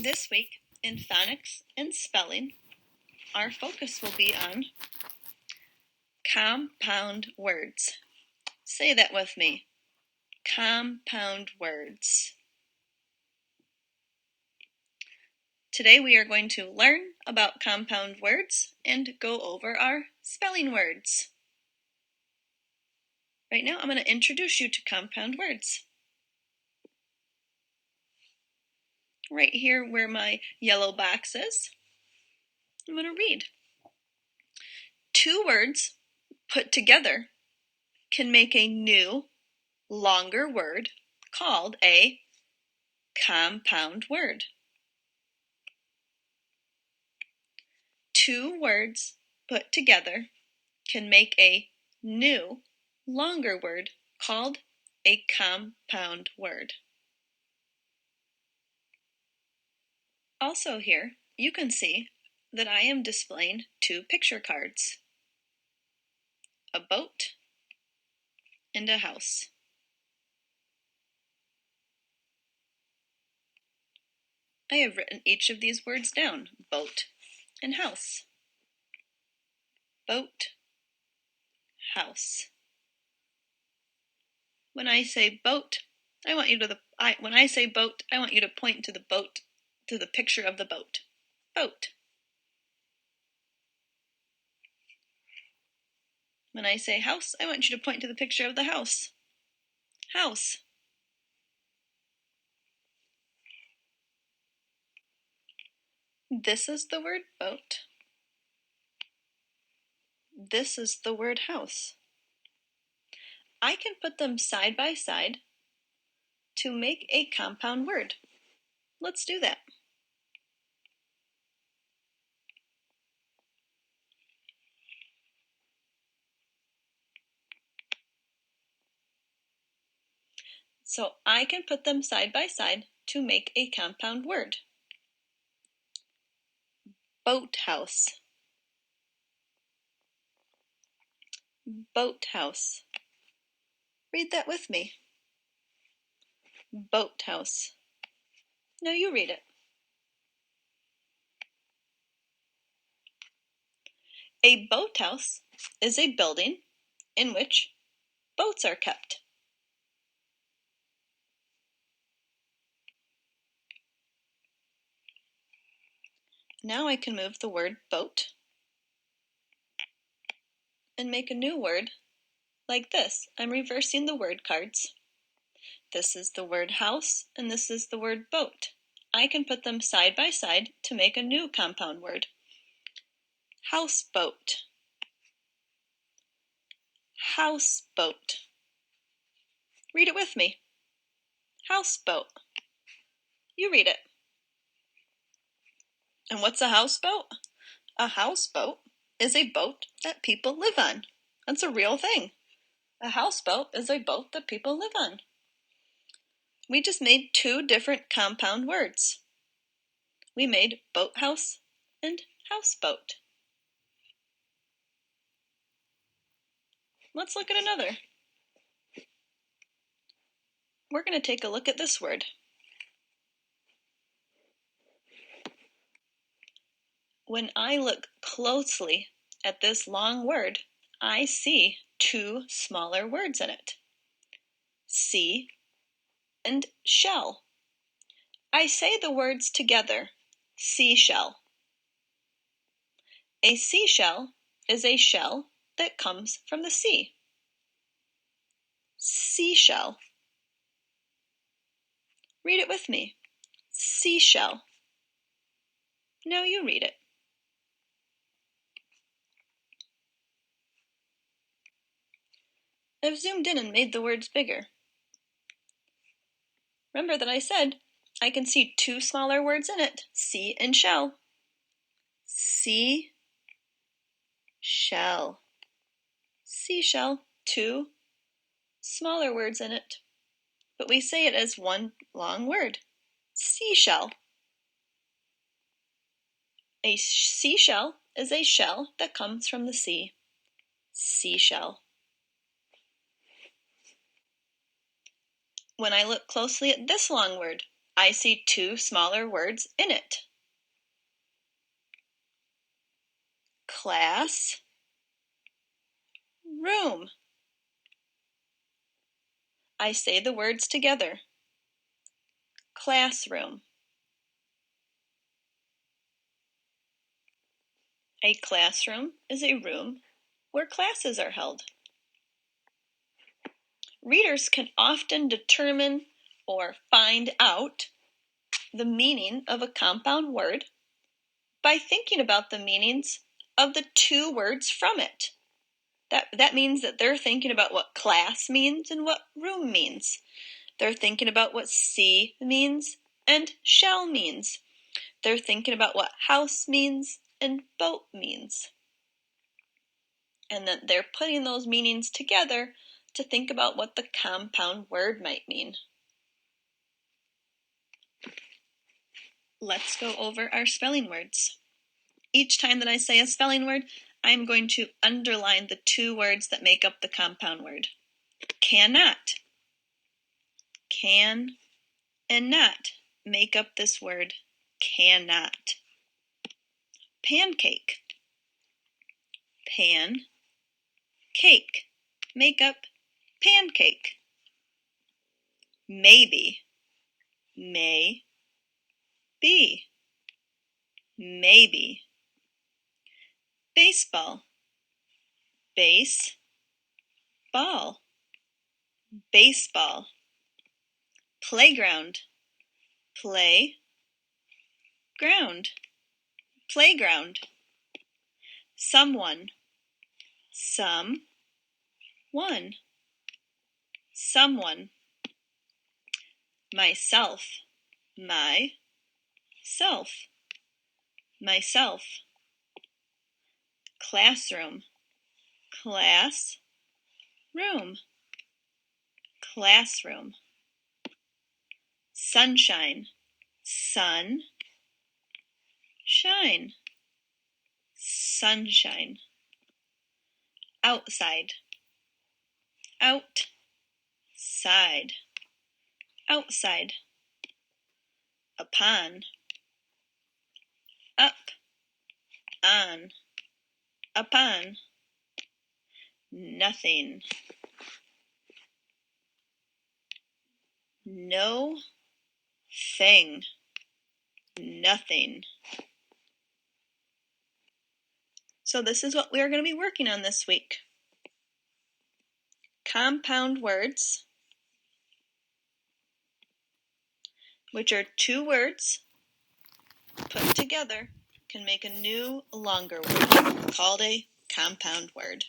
This week in phonics and spelling, our focus will be on compound words. Say that with me. Compound words. Today we are going to learn about compound words and go over our spelling words. Right now I'm going to introduce you to compound words. Right here where my yellow box is, I'm going to read. Two words put together can make a new, longer word called a compound word. Two words put together can make a new, longer word called a compound word. Also here, you can see that I am displaying two picture cards, a boat and a house. I have written each of these words down, boat and house. Boat, house. When I say boat, I want you to point to the boat, to the picture of the boat. Boat. When I say house, I want you to point to the picture of the house. House. This is the word boat. This is the word house. I can put them side by side to make a compound word. Let's do that. So I can put them side by side to make a compound word. Boathouse. Boathouse. Read that with me. Boathouse. Now you read it. A boathouse is a building in which boats are kept. Now I can move the word boat and make a new word like this. I'm reversing the word cards. This is the word house and this is the word boat. I can put them side by side to make a new compound word. Houseboat. Houseboat. Read it with me. Houseboat. You read it. And what's a houseboat? A houseboat is a boat that people live on. That's a real thing. A houseboat is a boat that people live on. We just made two different compound words. We made boathouse and houseboat. Let's look at another. We're going to take a look at this word. When I look closely at this long word, I see two smaller words in it. Sea and shell. I say the words together, seashell. A seashell is a shell that comes from the sea. Seashell. Read it with me. Seashell. Now you read it. I've zoomed in and made the words bigger. Remember that I said I can see two smaller words in it, sea and shell. Sea, shell. Seashell, two smaller words in it, but we say it as one long word, seashell. A seashell is a shell that comes from the sea. Seashell. When I look closely at this long word, I see two smaller words in it. Class, room. I say the words together. Classroom. A classroom is a room where classes are held. Readers can often determine or find out the meaning of a compound word by thinking about the meanings of the two words from it. That means that they're thinking about what class means and what room means. They're thinking about what see means and shall means. They're thinking about what house means and boat means. And then they're putting those meanings together to think about what the compound word might mean. Let's go over our spelling words. Each time that I say a spelling word, I'm going to underline the two words that make up the compound word. Cannot. Can and not make up this word, cannot. Pancake. Pan, cake. Make up pancake. Maybe. May, be. Maybe. Baseball. Base, ball. Baseball. Playground. Play, ground. Playground. Someone. Some, one. Someone. Myself. My, self. Myself. Classroom. Class, room. Classroom. Sunshine. Sun, shine. Sunshine. Outside. Out, side. Outside. Upon. Up, on. Upon. Nothing. No thing. Nothing. So this is what we are going to be working on this week. Compound words, which are two words put together, can make a new longer word called a compound word.